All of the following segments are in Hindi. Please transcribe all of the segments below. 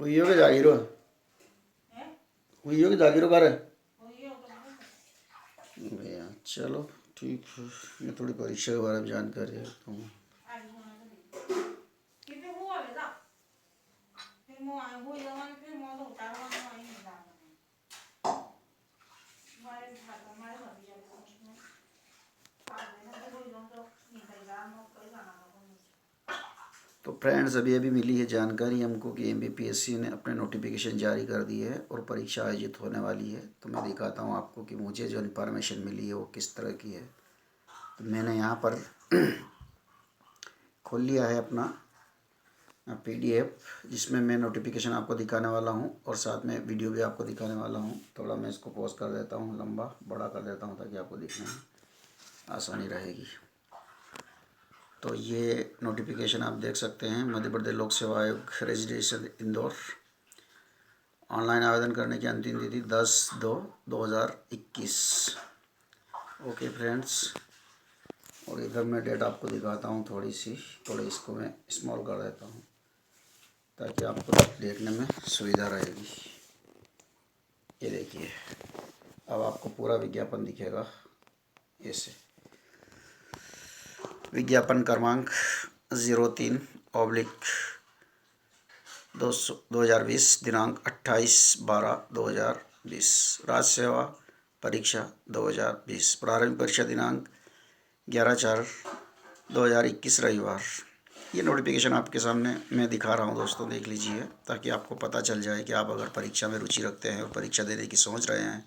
हुई हो के जागीरो हुई हो के जागीरो कर भैया। चलो ठीक है, मैं थोड़ी परीक्षा के बारे में जानकारी रखता हूँ। तो फ्रेंड्स, अभी अभी मिली है जानकारी हमको कि एमपीपीएससी ने अपने नोटिफिकेशन जारी कर दी है और परीक्षा आयोजित होने वाली है। तो मैं दिखाता हूँ आपको कि मुझे जो इन्फॉर्मेशन मिली है वो किस तरह की है। तो मैंने यहाँ पर खोल लिया है अपना पीडीएफ, जिसमें मैं नोटिफिकेशन आपको दिखाने वाला हूँ और साथ में वीडियो भी आपको दिखाने वाला हूँ। थोड़ा मैं इसको पॉज कर देता हूँ, लंबा बड़ा कर देता हूँ ताकि आपको दिखने में आसानी रहेगी। तो ये नोटिफिकेशन आप देख सकते हैं, मध्य प्रदेश लोक सेवा आयोग रेजिडेंशियल इंदौर। ऑनलाइन आवेदन करने की अंतिम तिथि 10/2/2021। ओके फ्रेंड्स, और इधर मैं डेट आपको दिखाता हूँ थोड़ी सी। थोड़ी इसको मैं स्मॉल कर देता हूँ ताकि आपको देखने में सुविधा रहेगी। ये देखिए, अब आपको पूरा विज्ञापन दिखेगा ऐसे। विज्ञापन क्रमांक 03/2020, दिनांक 28/12/2020। राज्य सेवा परीक्षा 2020, प्रारंभिक परीक्षा दिनांक 11/4/2021 रविवार। ये नोटिफिकेशन आपके सामने मैं दिखा रहा हूँ दोस्तों, देख लीजिए ताकि आपको पता चल जाए कि आप अगर परीक्षा में रुचि रखते हैं और परीक्षा देने की सोच रहे हैं।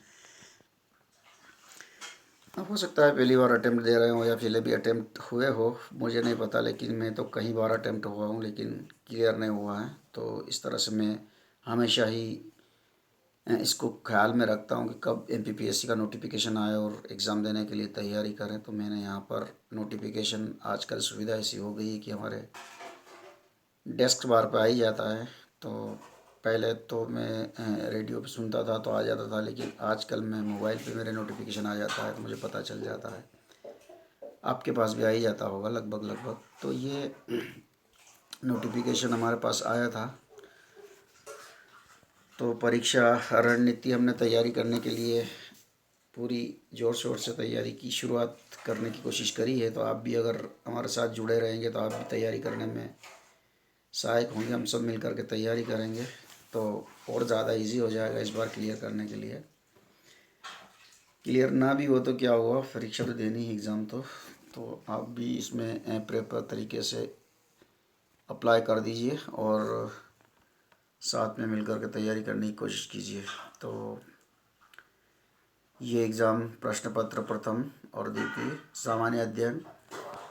अब हो सकता है पहली बार अटेम्प्ट दे रहे हो या फिर भी अटेम्प्ट हुए हो, मुझे नहीं पता, लेकिन मैं तो कई बार अटेम्प्ट हुआ हूँ लेकिन क्लियर नहीं हुआ है। तो इस तरह से मैं हमेशा ही इसको ख्याल में रखता हूँ कि कब एमपीपीएससी का नोटिफिकेशन आए और एग्ज़ाम देने के लिए तैयारी करें। तो मैंने यहाँ पर नोटिफिकेशन, आजकल सुविधा ऐसी हो गई है कि हमारे डेस्क बार पे आ ही जाता है। तो पहले तो मैं रेडियो पे सुनता था तो आ जाता था, लेकिन आजकल मैं मोबाइल पे मेरे नोटिफिकेशन आ जाता है तो मुझे पता चल जाता है। आपके पास भी आ ही जाता होगा लगभग लगभग। तो ये नोटिफिकेशन हमारे पास आया था। तो परीक्षा रणनीति हमने तैयारी करने के लिए पूरी ज़ोर शोर से तैयारी की, शुरुआत करने की कोशिश करी है। तो आप भी अगर हमारे साथ जुड़े रहेंगे तो आप भी तैयारी करने में सहायक होंगे। हम सब मिल कर के तैयारी करेंगे तो और ज़्यादा इजी हो जाएगा इस बार क्लियर करने के लिए। क्लियर ना भी हो तो क्या हुआ, परीक्षा तो देनी ही एग्ज़ाम। तो आप भी इसमें प्रॉपर तरीके से अप्लाई कर दीजिए और साथ में मिलकर के तैयारी करने की कोशिश कीजिए। तो ये एग्ज़ाम प्रश्न पत्र प्रथम और द्वितीय, सामान्य अध्ययन,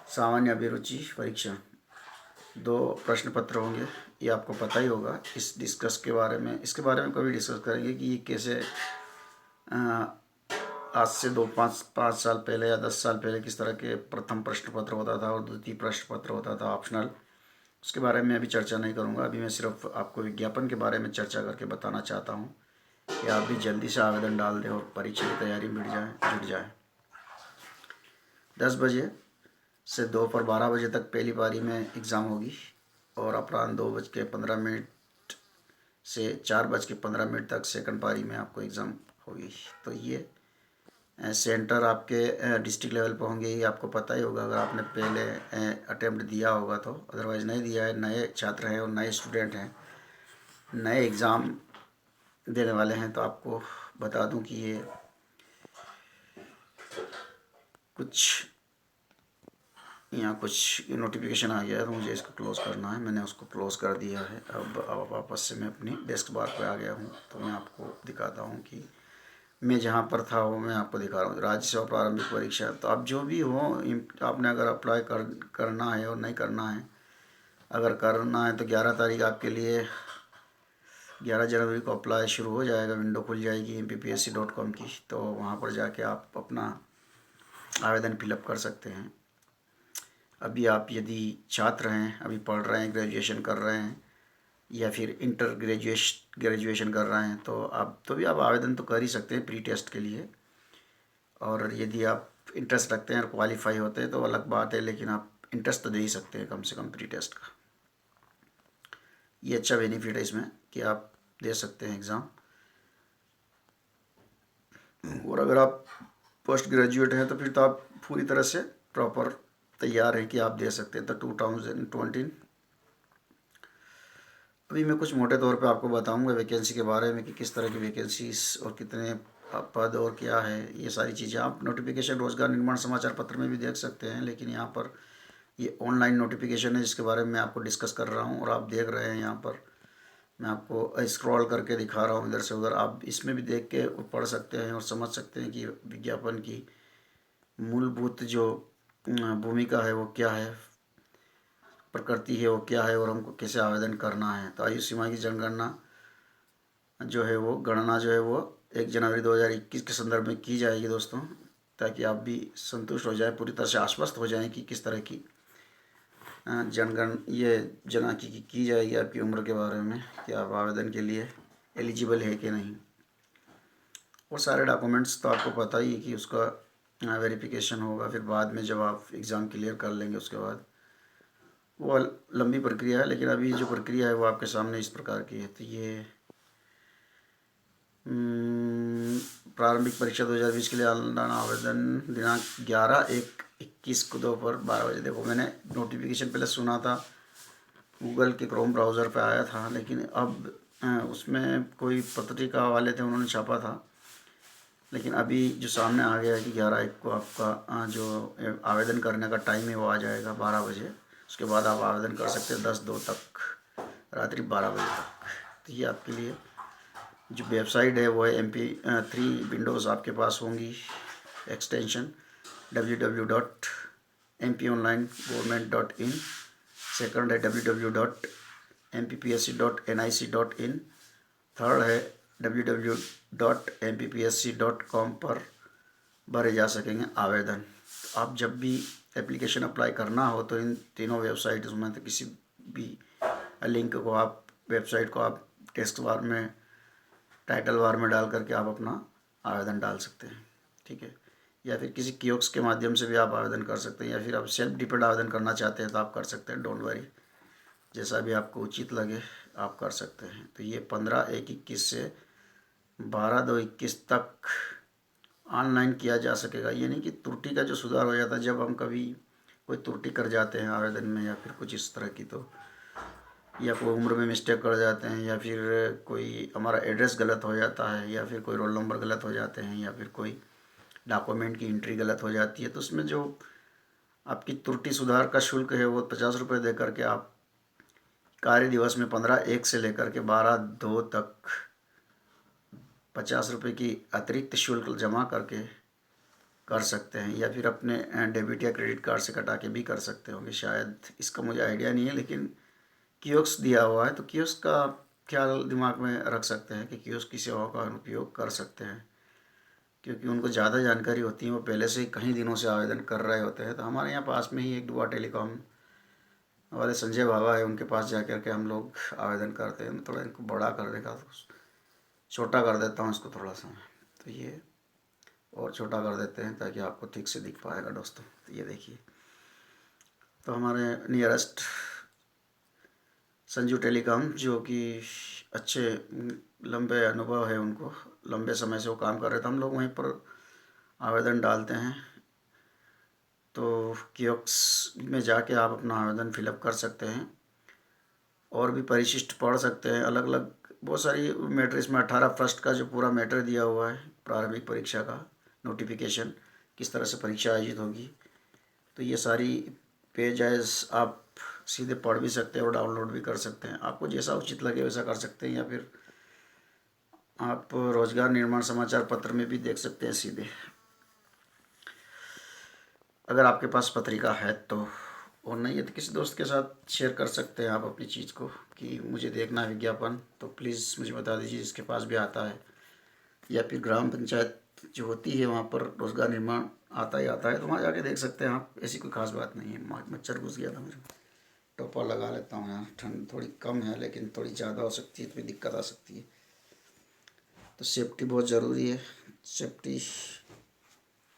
सामान्य अभिरुचि परीक्षा, 2 प्रश्न पत्र होंगे। ये आपको पता ही होगा। इसके बारे में कभी डिस्कस करेंगे कि ये कैसे आज से 5 साल पहले या 10 साल पहले किस तरह के प्रथम प्रश्न पत्र होता था और द्वितीय प्रश्न पत्र होता था ऑप्शनल। उसके बारे में अभी चर्चा नहीं करूँगा। अभी मैं सिर्फ आपको विज्ञापन के बारे में चर्चा करके बताना चाहता हूँ कि आप भी जल्दी से आवेदन डाल दें और परीक्षा की तैयारी में जुट जाए। 10 बजे से दोपहर 12 बजे तक पहली पारी में एग्ज़ाम होगी और अपराह्न 2:15 से 4:15 तक सेकंड पारी में आपको एग्ज़ाम होगी। तो ये सेंटर आपके डिस्ट्रिक्ट लेवल पर होंगे, ये आपको पता ही होगा अगर आपने पहले अटेम्प्ट दिया होगा तो। अदरवाइज़ नहीं दिया है, नए छात्र हैं और नए स्टूडेंट हैं, नए एग्ज़ाम देने वाले हैं, तो आपको बता दूं कि ये यहाँ कुछ नोटिफिकेशन आ गया है तो मुझे इसको क्लोज़ करना है। मैंने उसको क्लोज़ कर दिया है। अब वापस से मैं अपनी डेस्क बार पर आ गया हूँ। तो मैं आपको दिखाता हूँ कि मैं जहाँ पर था वो मैं आपको दिखा रहा हूँ। राज्य सेवा प्रारंभिक परीक्षा, तो आप जो भी हो, आपने अगर अप्लाई करना है और नहीं करना है, अगर करना है तो 11 तारीख आपके लिए, 11 जनवरी को अप्लाई शुरू हो जाएगा। विंडो खुल जाएगी mppsc.com की, तो वहाँ पर जाके आप अपना आवेदन फिलअप कर सकते हैं। अभी आप यदि छात्र हैं, अभी पढ़ रहे हैं, ग्रेजुएशन कर रहे हैं या फिर इंटर ग्रेजुएशन कर रहे हैं, तो भी आप आवेदन तो कर ही सकते हैं प्री टेस्ट के लिए। और यदि आप इंटरेस्ट रखते हैं और क्वालिफाई होते हैं तो अलग बात है, लेकिन आप इंटरेस्ट तो दे ही सकते हैं कम से कम प्री टेस्ट का। ये अच्छा बेनिफिट है इसमें कि आप दे सकते हैं एग्ज़ाम। और अगर आप पोस्ट ग्रेजुएट हैं तो फिर तो आप पूरी तरह से प्रॉपर तैयार हैं कि आप दे सकते हैं। तो 2020 अभी मैं कुछ मोटे तौर पे आपको बताऊंगा वैकेंसी के बारे में कि किस तरह की वैकेंसीज और कितने पद और क्या है। ये सारी चीज़ें आप नोटिफिकेशन रोजगार निर्माण समाचार पत्र में भी देख सकते हैं, लेकिन यहाँ पर ये ऑनलाइन नोटिफिकेशन है जिसके बारे में मैं आपको डिस्कस कर रहा हूँ और आप देख रहे हैं। यहाँ पर मैं आपको स्क्रॉल करके दिखा रहा हूँ इधर से उधर, आप इसमें भी देख के पढ़ सकते हैं और समझ सकते हैं कि विज्ञापन की मूलभूत जो भूमिका है वो क्या है, प्रकृति है वो क्या है और हमको कैसे आवेदन करना है। तो आयु सीमा की जनगणना जो है वो गणना जो है वो 1 जनवरी 2021 के संदर्भ में की जाएगी दोस्तों, ताकि आप भी संतुष्ट हो जाए, पूरी तरह से आश्वस्त हो जाएं कि किस तरह की जनगण ये जनांकीकी की जाएगी आपकी उम्र के बारे में, कि आप आवेदन के लिए एलिजिबल है कि नहीं। और सारे डॉक्यूमेंट्स तो आपको पता ही है कि उसका वेरिफिकेशन होगा, फिर बाद में जब आप एग्ज़ाम क्लियर कर लेंगे उसके बाद वो लंबी प्रक्रिया है, लेकिन अभी जो प्रक्रिया है वो आपके सामने इस प्रकार की है। तो ये प्रारंभिक परीक्षा 2020 के लिए ऑनलाइन आवेदन दिनांक 11/1/21 को दोपहर 12 बजे। देखो मैंने नोटिफिकेशन पहले सुना था, गूगल के क्रोम ब्राउज़र पे आया था, लेकिन अब उसमें कोई पत्रिका वाले थे उन्होंने छापा था, लेकिन अभी जो सामने आ गया है कि 11/1 को आपका जो आवेदन करने का टाइम है वो आ जाएगा 12 बजे। उसके बाद आप आवेदन कर सकते हैं 10/2 तक, रात्रि 12 बजे तक। तो ये आपके लिए जो वेबसाइट है वो है MP3 विंडोज़ आपके पास होंगी, एक्सटेंशन www.mponlinegovernment.in, सेकंड है www.mppsc.nic.in, थर्ड है www.mppsc.com पर भरे जा सकेंगे आवेदन। तो आप जब भी एप्लीकेशन अप्लाई करना हो तो इन तीनों वेबसाइट्स में तो किसी भी लिंक को आप वेबसाइट को आप टेक्स्ट बार में टाइटल बार में डाल करके आप अपना आवेदन डाल सकते हैं, ठीक है। या फिर किसी कियोस्क के माध्यम से भी आप आवेदन कर सकते हैं, या फिर आप सेल्फ डिपेंड आवेदन करना चाहते हैं तो आप कर सकते हैं। डोंट वरी, जैसा भी आपको उचित लगे आप कर सकते हैं। तो ये 15/1/21 से 12/2/21 तक ऑनलाइन किया जा सकेगा। ये नहीं कि त्रुटि का जो सुधार हो जाता है जब हम कभी कोई त्रुटि कर जाते हैं आवेदन में, या फिर कुछ इस तरह की, तो या कोई उम्र में मिस्टेक कर जाते हैं, या फिर कोई हमारा एड्रेस गलत हो जाता है, या फिर कोई रोल नंबर गलत हो जाते हैं, या फिर कोई डॉक्यूमेंट की एंट्री गलत हो जाती है, तो उसमें जो आपकी त्रुटि सुधार का शुल्क है वो 50 रुपये दे करके आप कार्य दिवस में 15/1 से लेकर के 12/2 तक 50 रुपये की अतिरिक्त शुल्क जमा करके कर सकते हैं, या फिर अपने डेबिट या क्रेडिट कार्ड से कटा के भी कर सकते होंगे शायद, इसका मुझे आइडिया नहीं है। लेकिन कियोस्क दिया हुआ है तो कियोस्क का ख्याल दिमाग में रख सकते हैं कि कियोस्क की सेवाओं का उपयोग कर सकते हैं, क्योंकि उनको ज़्यादा जानकारी होती है, वो पहले से कई दिनों से आवेदन कर रहे होते हैं। तो हमारे यहाँ पास में ही एक दुआ टेलीकॉम वाले संजय बाबा है, उनके पास जा कर के हम लोग आवेदन करते हैं। थोड़ा इनको बड़ा कर देगा तो छोटा कर देता हूँ इसको थोड़ा सा, तो ये और छोटा कर देते हैं ताकि आपको ठीक से दिख पाएगा दोस्तों। तो ये देखिए, तो हमारे नियरेस्ट संजू टेलीकॉम जो कि अच्छे लंबे अनुभव है उनको, लंबे समय से वो काम कर रहे थे, हम लोग वहीं पर आवेदन डालते हैं। तो कियोस्क में जाके आप अपना आवेदन फिलअप कर सकते हैं और भी परिशिष्ट पढ़ सकते हैं। अलग अलग बहुत सारी मैटर इसमें 18 फर्स्ट का जो पूरा मैटर दिया हुआ है, प्रारंभिक परीक्षा का नोटिफिकेशन, किस तरह से परीक्षा आयोजित होगी, तो ये सारी पेजेस आप सीधे पढ़ भी सकते हैं और डाउनलोड भी कर सकते हैं। आपको जैसा उचित लगे वैसा कर सकते हैं, या फिर आप रोजगार निर्माण समाचार पत्र में भी देख सकते हैं सीधे, अगर आपके पास पत्रिका है तो। और नहीं है तो किसी दोस्त के साथ शेयर कर सकते हैं आप अपनी चीज़ को कि मुझे देखना है विज्ञापन, तो प्लीज़ मुझे बता दीजिए, जिसके पास भी आता है। या फिर ग्राम पंचायत जो होती है वहाँ पर रोजगार निर्माण आता ही आता है, तो वहाँ जाके देख सकते हैं आप। ऐसी कोई खास बात नहीं है। मच्छर घुस गया था मेरे, टोपा लगा लेता हूँ यार, ठंड थोड़ी कम है लेकिन थोड़ी ज़्यादा हो सकती है तो दिक्कत आ सकती है। तो सेफ्टी बहुत ज़रूरी है, सेफ्टी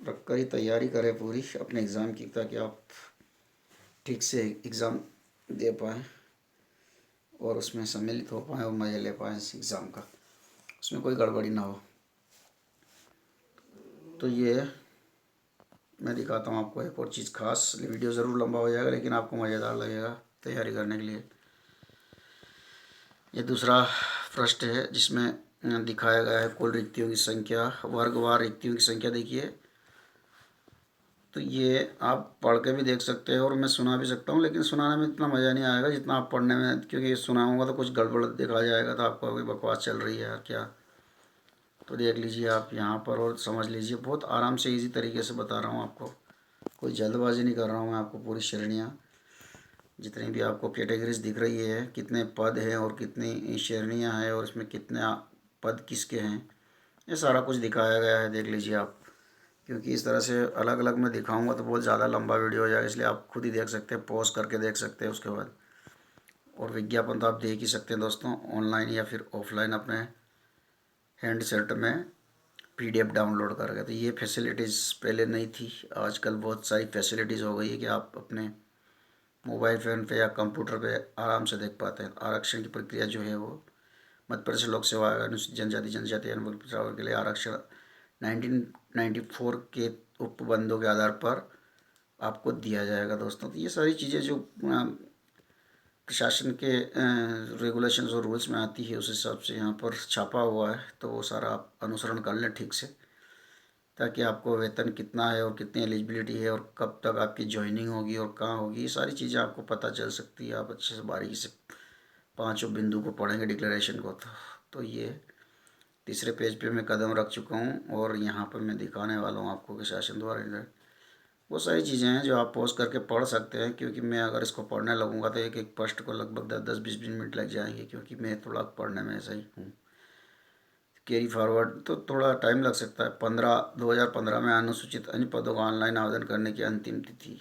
रख कर ही तैयारी करें पूरी अपने एग्ज़ाम की, ताकि आप ठीक से एग्ज़ाम दे पाएँ और उसमें सम्मिलित हो पाएँ और मज़े ले पाएँ इस एग्ज़ाम का, उसमें कोई गड़बड़ी ना हो। तो ये मैं दिखाता हूँ आपको एक और चीज़ खास। वीडियो ज़रूर लंबा हो जाएगा लेकिन आपको मज़ेदार लगेगा तैयारी करने के लिए। ये दूसरा पृष्ठ है जिसमें दिखाया गया है कुल रिक्तियों की संख्या, वर्गवार रिक्तियों की संख्या देखिए। तो ये आप पढ़ के भी देख सकते हैं और मैं सुना भी सकता हूँ, लेकिन सुनाने में इतना मज़ा नहीं आएगा जितना आप पढ़ने में, क्योंकि सुनाऊँगा तो कुछ गड़बड़ दिखा जाएगा तो आपको अभी बकवास चल रही है यार क्या। तो देख लीजिए आप यहाँ पर और समझ लीजिए, बहुत आराम से इजी तरीके से बता रहा हूँ आपको, कोई जल्दबाजी नहीं कर रहा हूँ मैं आपको। पूरी श्रेणियाँ जितनी भी आपको कैटेगरीज दिख रही है, कितने पद हैं और कितनी श्रेणियाँ हैं और इसमें कितने पद किसके हैं, ये सारा कुछ दिखाया गया है, देख लीजिए आप। क्योंकि इस तरह से अलग अलग मैं दिखाऊंगा तो बहुत ज़्यादा लंबा वीडियो हो जाएगा, इसलिए आप खुद ही देख सकते हैं, पॉज करके देख सकते हैं उसके बाद। और विज्ञापन तो आप देख ही सकते हैं दोस्तों, ऑनलाइन या फिर ऑफलाइन अपने हैंडसेट में PDF डाउनलोड करके। तो ये फैसिलिटीज़ पहले नहीं थी, आजकल बहुत सारी फैसिलिटीज़ हो गई है कि आप अपने मोबाइल फ़ोन पे या कंप्यूटर पे आराम से देख पाते हैं। आरक्षण की प्रक्रिया जो है वो मध्य प्रदेश लोक सेवा आयोग अनुसूचित जनजाति अनुसूचित पिछड़ा के लिए आरक्षण 1994 के उपबंधों के आधार पर आपको दिया जाएगा दोस्तों। तो ये सारी चीज़ें जो प्रशासन के रेगुलेशंस और रूल्स में आती है उस हिसाब से यहाँ पर छापा हुआ है, तो वो सारा आप अनुसरण कर लें ठीक से, ताकि आपको वेतन कितना है और कितनी एलिजिबिलिटी है और कब तक आपकी ज्वाइनिंग होगी और कहाँ होगी, ये सारी चीज़ें आपको पता चल सकती है। आप अच्छे से बारीकी से पाँचों बिंदु को पढ़ेंगे डिक्लेरेशन को तो ये तीसरे पेज पे मैं कदम रख चुका हूँ और यहाँ पर मैं दिखाने वाला हूँ आपको कि शासन द्वारा वो सारी चीज़ें हैं जो आप पॉज करके पढ़ सकते हैं। क्योंकि मैं अगर इसको पढ़ने लगूंगा तो एक एक पृष्ठ को लगभग 10-20 मिनट लग जाएंगे, क्योंकि मैं थोड़ा पढ़ने में ऐसा ही हूँ। कैरी फॉरवर्ड तो थोड़ा टाइम लग सकता है। 2015 में अनुसूचित अन्य पदों का ऑनलाइन आवेदन करने की अंतिम तिथि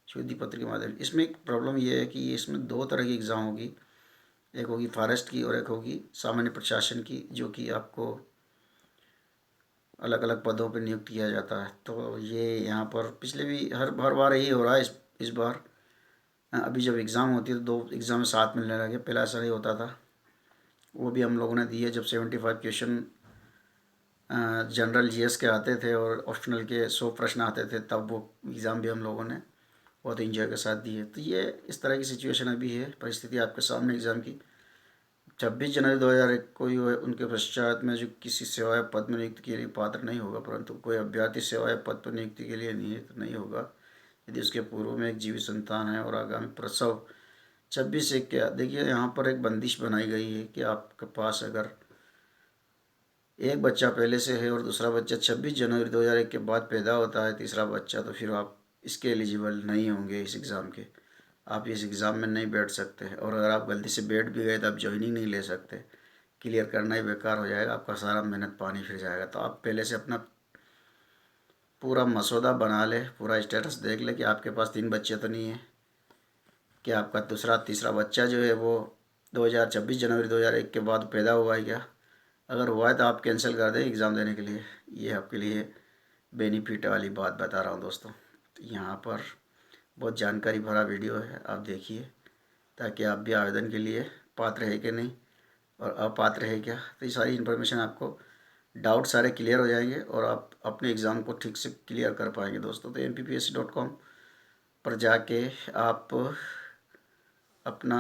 शुद्धि पत्र के माध्यम। इसमें एक प्रॉब्लम ये है कि इसमें दो तरह की एग्ज़ाम होगी, एक होगी फॉरेस्ट की और एक होगी सामान्य प्रशासन की, जो कि आपको अलग अलग पदों पर नियुक्त किया जाता है। तो ये यहाँ पर पिछले भी हर बार यही हो रहा है। इस बार अभी जब एग्ज़ाम होती है तो दो एग्ज़ाम साथ मिलने लगे, पहला ऐसा नहीं होता था। वो भी हम लोगों ने दिए जब 75 क्वेश्चन जनरल GS के आते थे और ऑप्शनल के 100 प्रश्न आते थे, तब वो एग्ज़ाम भी हम लोगों ने बहुत इंजॉय के साथ दिए। तो ये इस तरह की सिचुएशन अभी है, परिस्थिति आपके सामने एग्ज़ाम की। 26 जनवरी 2001 को ही उनके पश्चात में जो किसी सेवा या पद में नियुक्ति के लिए पात्र नहीं होगा, परंतु कोई अभ्यर्थी सेवा या पद पर नियुक्ति के लिए नियुक्त नहीं होगा यदि उसके पूर्व में एक जीवित संतान है और आगामी प्रसव 26/1 के। देखिए यहाँ पर एक बंदिश बनाई गई है कि आपके पास अगर एक बच्चा पहले से है और दूसरा बच्चा 26 जनवरी 2001 के बाद पैदा होता है, तीसरा बच्चा, तो फिर आप इसके एलिजिबल नहीं होंगे इस एग्ज़ाम के। आप इस एग्ज़ाम में नहीं बैठ सकते, और अगर आप गलती से बैठ भी गए तो आप ज्वाइनिंग नहीं ले सकते, क्लियर करना ही बेकार हो जाएगा, आपका सारा मेहनत पानी फिर जाएगा। तो आप पहले से अपना पूरा मसौदा बना ले, पूरा स्टेटस देख ले कि आपके पास 3 बच्चे तो नहीं है, कि आपका दूसरा तीसरा बच्चा जो है वो 26 जनवरी 2001 के बाद पैदा हुआ है क्या। अगर हुआ है तो आप कैंसिल कर दें एग्ज़ाम देने के लिए। ये आपके लिए बेनिफिट वाली बात बता रहा हूँ दोस्तों। तो यहाँ पर बहुत जानकारी भरा वीडियो है, आप देखिए, ताकि आप भी आवेदन के लिए पात्र है कि नहीं और अपात्र है क्या, तो ये सारी इन्फॉर्मेशन आपको, डाउट सारे क्लियर हो जाएंगे और आप अपने एग्ज़ाम को ठीक से क्लियर कर पाएंगे दोस्तों। तो mpsc.com पर जाके आप अपना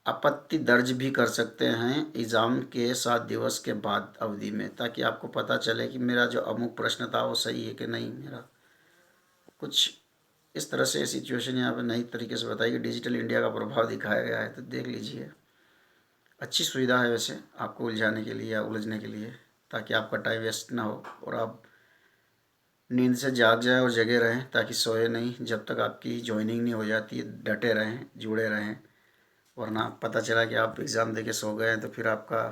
आपत्ति दर्ज भी कर सकते हैं एग्ज़ाम के 7 दिवस के बाद अवधि में, ताकि आपको पता चले कि मेरा जो अमुक प्रश्न था वो सही है कि नहीं। मेरा कुछ इस तरह से सिचुएशन यहाँ पे नई तरीके से बताई कि डिजिटल इंडिया का प्रभाव दिखाया गया है। तो देख लीजिए, अच्छी सुविधा है वैसे आपको उलझाने के लिए या उलझने के लिए, ताकि आपका टाइम वेस्ट ना हो और आप नींद से जाग जाएं और जगे रहें, ताकि सोए नहीं जब तक आपकी ज्वाइनिंग नहीं हो जाती, डटे रहें, जुड़े रहें। वरना पता चला कि आप एग्ज़ाम देके सो गए हैं तो फिर आपका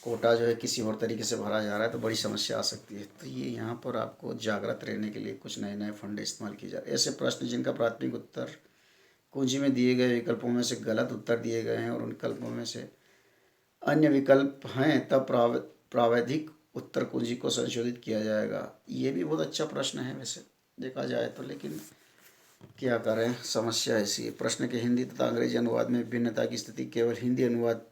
कोटा जो है किसी और तरीके से भरा जा रहा है, तो बड़ी समस्या आ सकती है। तो ये यहाँ पर आपको जागृत रहने के लिए कुछ नए नए फंडे इस्तेमाल किए जा रहे हैं। ऐसे प्रश्न जिनका प्राथमिक उत्तर कुंजी में दिए गए विकल्पों में से गलत उत्तर दिए गए हैं और उन विकल्पों में से अन्य विकल्प हैं, तब प्रावैधिक उत्तर कुंजी को संशोधित किया जाएगा। ये भी बहुत अच्छा प्रश्न है वैसे देखा जाए तो, लेकिन क्या करें, समस्या ऐसी है। प्रश्न के हिंदी तथा अंग्रेजी अनुवाद में भिन्नता की स्थिति केवल हिंदी अनुवाद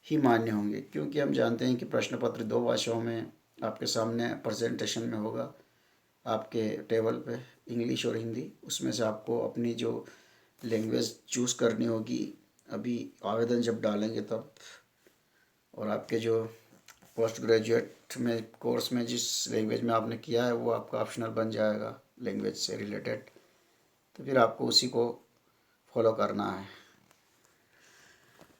ही मान्य होंगे, क्योंकि हम जानते हैं कि प्रश्न पत्र दो भाषाओं में आपके सामने प्रेजेंटेशन में होगा, आपके टेबल पे, इंग्लिश और हिंदी। उसमें से आपको अपनी जो लैंग्वेज चूज़ करनी होगी अभी आवेदन जब डालेंगे तब। और आपके जो पोस्ट ग्रेजुएट में कोर्स में जिस लैंग्वेज में आपने किया है वो आपका ऑप्शनल बन जाएगा लैंग्वेज से रिलेटेड, तो फिर आपको उसी को फॉलो करना है।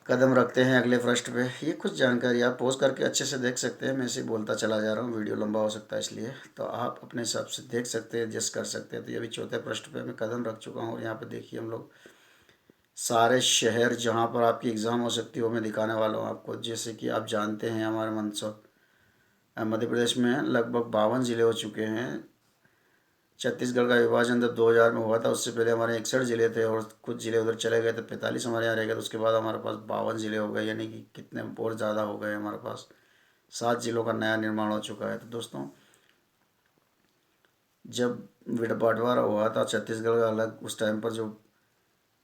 कदम रखते हैं अगले पृष्ठ पे। ये कुछ जानकारी आप पॉज करके अच्छे से देख सकते हैं, मैं ऐसे ही बोलता चला जा रहा हूँ, वीडियो लंबा हो सकता है इसलिए, तो आप अपने हिसाब से देख सकते हैं, एडजस्ट कर सकते हैं। तो ये अभी चौथे पृष्ठ पे मैं कदम रख चुका हूँ और यहाँ पे देखिए हम लोग सारे शहर जहाँ पर आपकी एग्ज़ाम हो सकती है वो मैं दिखाने वाला हूँ आपको। जैसे कि आप जानते हैं हमारे मंदसौर मध्य प्रदेश में लगभग 52 ज़िले हो चुके हैं। छत्तीसगढ़ का विभाजन जब 2000 में हुआ था उससे पहले हमारे 61 ज़िले थे और कुछ ज़िले उधर चले गए, तो 45 हमारे यहाँ रह गए। तो उसके बाद हमारे पास 52 ज़िले हो गए, यानी कि कितने और ज़्यादा हो गए हमारे पास। 7 ज़िलों का नया निर्माण हो चुका है। तो दोस्तों जब बंटवारा हुआ था छत्तीसगढ़ का अलग, उस टाइम पर जो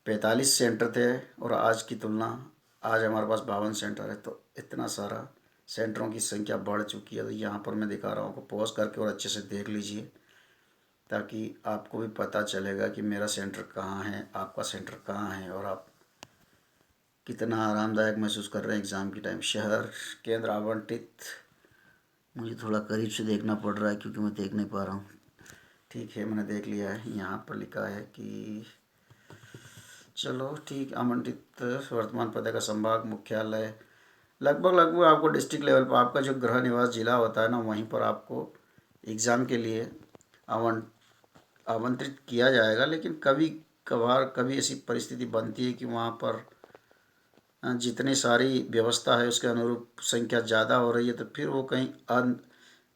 45 सेंटर थे और आज की तुलना आज हमारे पास 52 सेंटर है। तो इतना सारा सेंटरों की संख्या बढ़ चुकी है। तो यहाँ पर मैं दिखा रहा हूँ, आपको पॉज करके और अच्छे से देख लीजिए ताकि आपको भी पता चलेगा कि मेरा सेंटर कहाँ है, आपका सेंटर कहाँ है और आप कितना आरामदायक महसूस कर रहे हैं एग्ज़ाम की टाइम। शहर केंद्र आवंटित, मुझे थोड़ा करीब से देखना पड़ रहा है क्योंकि मैं देख नहीं पा रहा हूँ। ठीक है, मैंने देख लिया है। यहाँ पर लिखा है कि चलो ठीक, आवंटित वर्तमान पते का संभाग मुख्यालय लगभग आपको डिस्ट्रिक्ट लेवल पर आपका जो गृह निवास जिला होता है ना, वहीं पर आपको एग्ज़ाम के लिए आमंत्रित किया जाएगा। लेकिन कभी कभार कभी ऐसी परिस्थिति बनती है कि वहाँ पर जितनी सारी व्यवस्था है उसके अनुरूप संख्या ज़्यादा हो रही है, तो फिर वो कहीं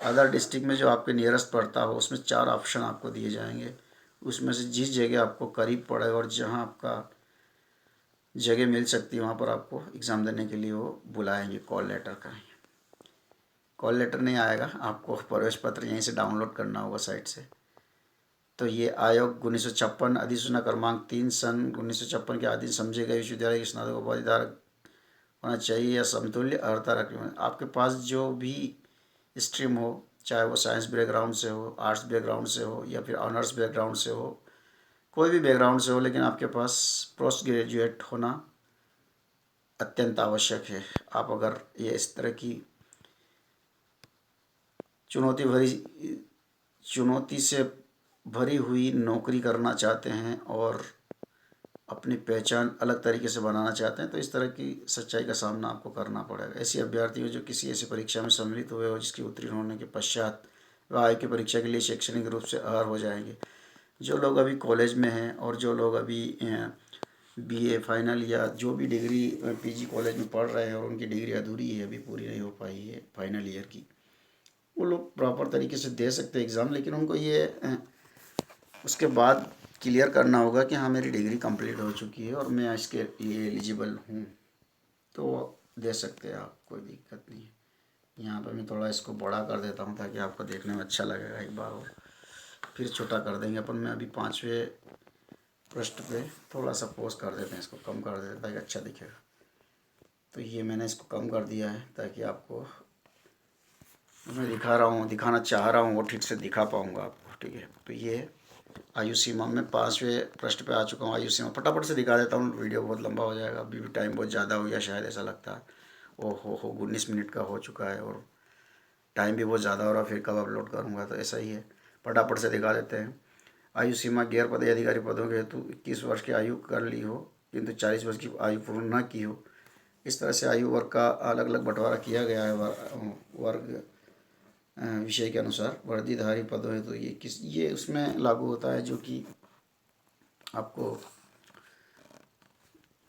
अदर डिस्ट्रिक्ट में जो आपके नियरेस्ट पड़ता हो उसमें 4 ऑप्शन आपको दिए जाएंगे। उसमें से जिस जगह आपको करीब पड़े और जहाँ आपका जगह मिल सकती है वहाँ पर आपको एग्ज़ाम देने के लिए वो बुलाएंगे। कॉल लेटर का, कॉल लेटर नहीं आएगा, आपको प्रवेश पत्र यहीं से डाउनलोड करना होगा साइट से। तो ये आयोग 1956 अधिसूचना क्रमांक 3 सन 1956 के अधीन समझे गए विश्वविद्यालय के स्नातक उपाधि धारक होना चाहिए या समतुल्य अर्हता रखने। आपके पास जो भी स्ट्रीम हो, चाहे वो साइंस बैकग्राउंड से हो, आर्ट्स बैकग्राउंड से हो या फिर ऑनर्स बैकग्राउंड से हो, कोई भी बैकग्राउंड से हो, लेकिन आपके पास पोस्ट ग्रेजुएट होना अत्यंत आवश्यक है। आप अगर ये इस तरह की चुनौती से भरी हुई नौकरी करना चाहते हैं और अपनी पहचान अलग तरीके से बनाना चाहते हैं, तो इस तरह की सच्चाई का सामना आपको करना पड़ेगा। ऐसे अभ्यर्थी हो जो किसी ऐसी परीक्षा में सम्मिलित हुए हो जिसकी उत्तीर्ण होने के पश्चात वह आयोग की परीक्षा के लिए शैक्षणिक रूप से अर्ह हो जाएंगे। जो लोग अभी कॉलेज में हैं और जो लोग अभी बीए फाइनल या जो भी डिग्री पीजी कॉलेज में पढ़ रहे हैं और उनकी डिग्री अधूरी है, अभी पूरी नहीं हो पाई है फाइनल ईयर की, वो लोग प्रॉपर तरीके से दे सकते हैं एग्ज़ाम। लेकिन उनको ये उसके बाद क्लियर करना होगा कि हाँ मेरी डिग्री कंप्लीट हो चुकी है और मैं इसके लिए एलिजिबल हूँ, तो दे सकते हैं आप, कोई दिक्कत नहीं है। यहाँ पर मैं थोड़ा इसको बड़ा कर देता हूँ ताकि आपको देखने में अच्छा लगेगा एक बार, और फिर छोटा कर देंगे अपन। मैं अभी 5वें पृष्ठ पे थोड़ा सा पोज कर देते हैं, इसको कम कर देते हैं ताकि अच्छा दिखेगा। तो ये मैंने इसको कम कर दिया है ताकि आपको मैं दिखाना चाह रहा हूँ वो ठीक से दिखा पाऊँगा आपको। ठीक है, तो ये आयु सीमा में 5वें पृष्ठ पे आ चुका हूँ। आयु सीमा फटाफट से दिखा देता हूँ, वीडियो बहुत लंबा हो जाएगा। अभी भी टाइम बहुत ज़्यादा हो गया शायद, ऐसा लगता है। ओ हो 19 मिनट का हो चुका है और टाइम भी बहुत ज़्यादा हो रहा है, फिर कब अपलोड करूँगा, तो ऐसा ही है। फटाफट से दिखा देते हैं। आयु सीमा गैर पदे अधिकारी पदों के हेतु 21 वर्ष की आयु कर ली हो किंतु 40 वर्ष की आयु पूर्ण न की हो। इस तरह से आयु वर्ग का अलग अलग बंटवारा किया गया है वर्ग विषय के अनुसार। वर्दीधारी पदों है तो ये उसमें लागू होता है जो कि आपको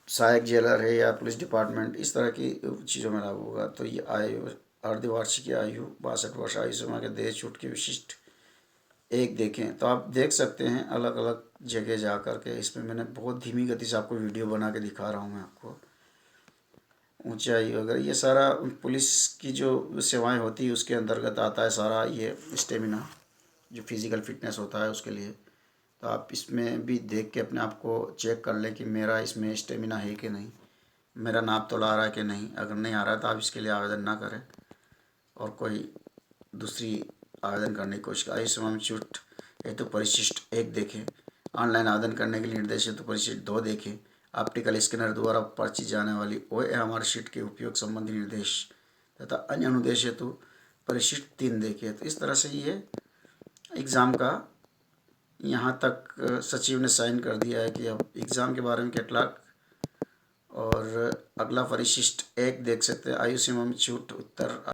सहायक जेलर है या पुलिस डिपार्टमेंट, इस तरह की चीज़ों में लागू होगा। तो ये आयु अर्धवार्षिक आयु 62 वर्ष आयु सीमा के देश छूट के विशिष्ट एक देखें, तो आप देख सकते हैं अलग अलग जगह जा कर के। इसमें मैंने बहुत धीमी गति से आपको वीडियो बना के दिखा रहा हूँ मैं आपको। ऊंचाई वगैरह ये सारा पुलिस की जो सेवाएं होती है उसके अंतर्गत आता है सारा। ये स्टेमिना जो फिज़िकल फिटनेस होता है उसके लिए तो आप इसमें भी देख के अपने आप को चेक कर लें कि मेरा इसमें स्टेमिना है कि नहीं, मेरा नाप तोल आ रहा है कि नहीं। अगर नहीं आ रहा है तो आप इसके लिए आवेदन ना करें और कोई दूसरी आवेदन करने की कोशिश करें। आयुष्मान इंस्टीट्यूट हेतु परिशिष्ट 1 देखें। ऑनलाइन आवेदन करने के लिए निर्देश हेतु परिशिष्ट 2 देखें। ऑप्टिकल स्कैनर द्वारा पर्ची जाने वाली OMR शीट के उपयोग संबंधी निर्देश तथा अन्य अनुदेश हेतु परिशिष्ट 3 देखें। तो इस तरह से ये एग्ज़ाम का यहाँ तक सचिव ने साइन कर दिया है कि अब एग्ज़ाम के बारे में कैटलॉग और अगला परिशिष्ट 1 देख सकते हैं। आयुष्मान इंस्टीट्यूट उत्तर